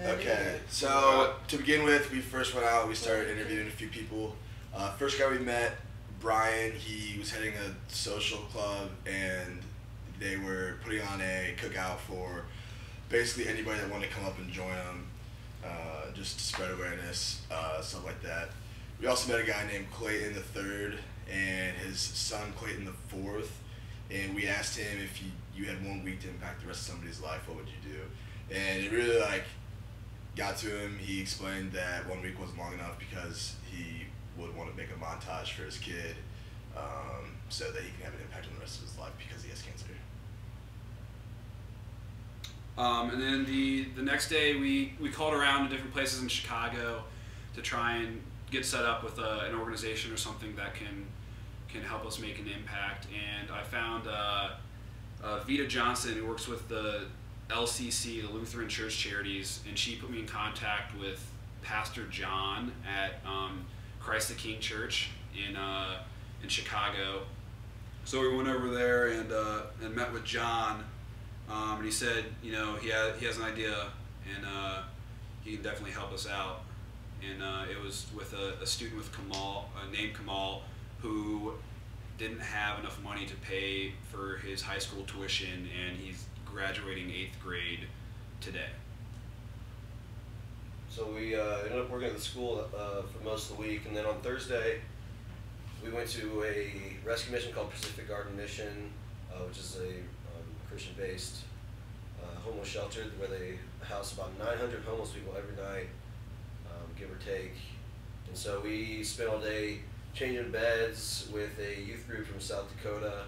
Okay, so to begin with, we first went out, we started interviewing a few people. First guy we met, Brian, he was heading a social club and they were putting on a cookout for basically anybody that wanted to come up and join them, just to spread awareness, stuff like that. We also met a guy named Clayton the third and his son Clayton the fourth, and we asked him if you had 1 week to impact the rest of somebody's life, what would you do? And it really got to him. He explained that 1 week wasn't long enough because he would want to make a montage for his kid, so that he can have an impact on the rest of his life because he has cancer. And then the next day we called around to different places in Chicago to try and get set up with an organization or something that can help us make an impact. And I found Vita Johnson, who works with the LCC, the Lutheran Church Charities, and she put me in contact with Pastor John at Christ the King Church in Chicago. So we went over there and met with John. And he said, he has an idea, and he can definitely help us out. And it was with a student with named Kamal, who didn't have enough money to pay for his high school tuition, and he's graduating 8th grade today. So we ended up working at the school for most of the week, and then on Thursday, we went to a rescue mission called Pacific Garden Mission, which is a Christian-based homeless shelter where they house about 900 homeless people every night, give or take. And so we spent all day changing beds with a youth group from South Dakota,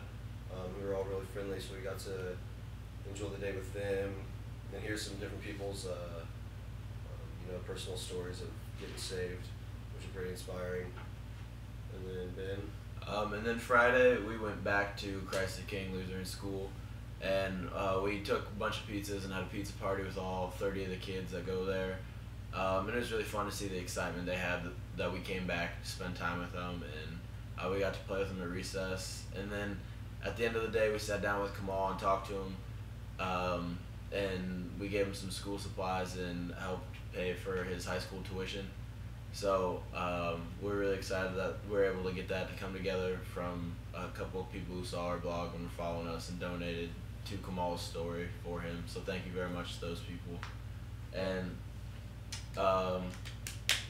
who were all really friendly, so we got to enjoy the day with them and hear some different people's personal stories of getting saved, which are pretty inspiring. And then Ben? And then Friday we went back to Christ the King Lutheran School, and we took a bunch of pizzas and had a pizza party with all 30 of the kids that go there. And it was really fun to see the excitement they had that we came back to spend time with them, and we got to play with them at recess. And then at the end of the day we sat down with Kamal and talked to him, and we gave him some school supplies and helped pay for his high school tuition. So we're really excited that we're able to get that to come together from a couple of people who saw our blog and were following us and donated to Kamal's story for him. So thank you very much to those people. And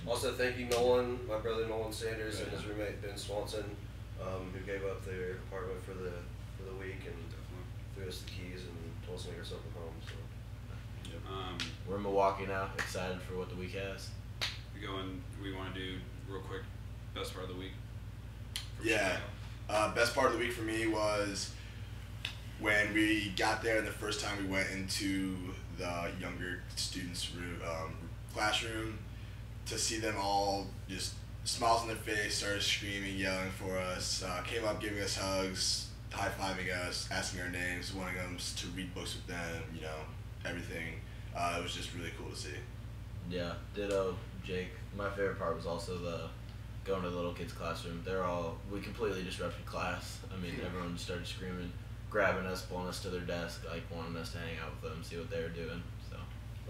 also thank you Nolan, my brother Nolan Sanders, and his roommate Ben Swanson, who gave up their apartment for the week and threw us the keys and told us to make ourselves at home. So. We're in Milwaukee now, excited for what the week has. We want to do real quick best part of the week. Yeah, best part of the week for me was when we got there and the first time we went into the younger students' classroom, to see them all just smiles on their face, started screaming, yelling for us, came up giving us hugs, high-fiving us, asking our names, wanting us to read books with them, everything. It was just really cool to see. Yeah, ditto, Jake. My favorite part was also going to the little kids' classroom. We completely disrupted class. I mean, everyone just started screaming, grabbing us, pulling us to their desk, wanting us to hang out with them, see what they were doing. So.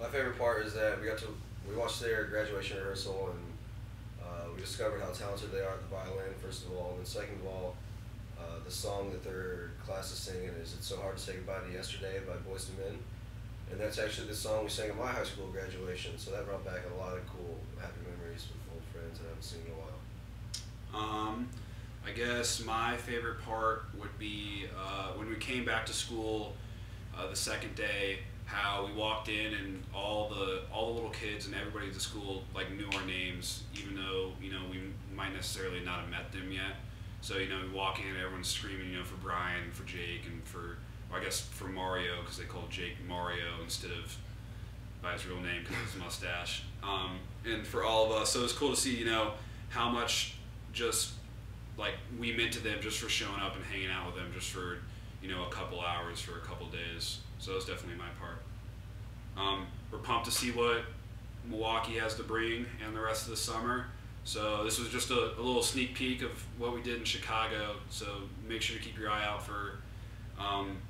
My favorite part is that we watched their graduation rehearsal, and we discovered how talented they are at the violin, first of all, and then second of all, the song that their class is singing is "It's So Hard to Say Goodbye to Yesterday" by Boyz II Men. And that's actually the song we sang at my high school graduation, so that brought back a lot of cool, happy memories with old friends that I haven't seen in a while. I guess my favorite part would be when we came back to school the second day, how we walked in and all the little kids and everybody at the school knew our names, even though we might necessarily not have met them yet. So we walk in and everyone's screaming for Brian, for Jake, and for Mario, because they called Jake Mario instead of by his real name because of his mustache. And for all of us, so it's cool to see how much just we meant to them just for showing up and hanging out with them just for a couple hours for a couple days. So that's definitely my part. We're pumped to see what Milwaukee has to bring and the rest of the summer. So this was just a little sneak peek of what we did in Chicago. So make sure to keep your eye out for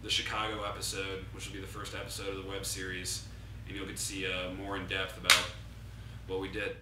the Chicago episode, which will be the first episode of the web series. and you'll get to see more in depth about what we did.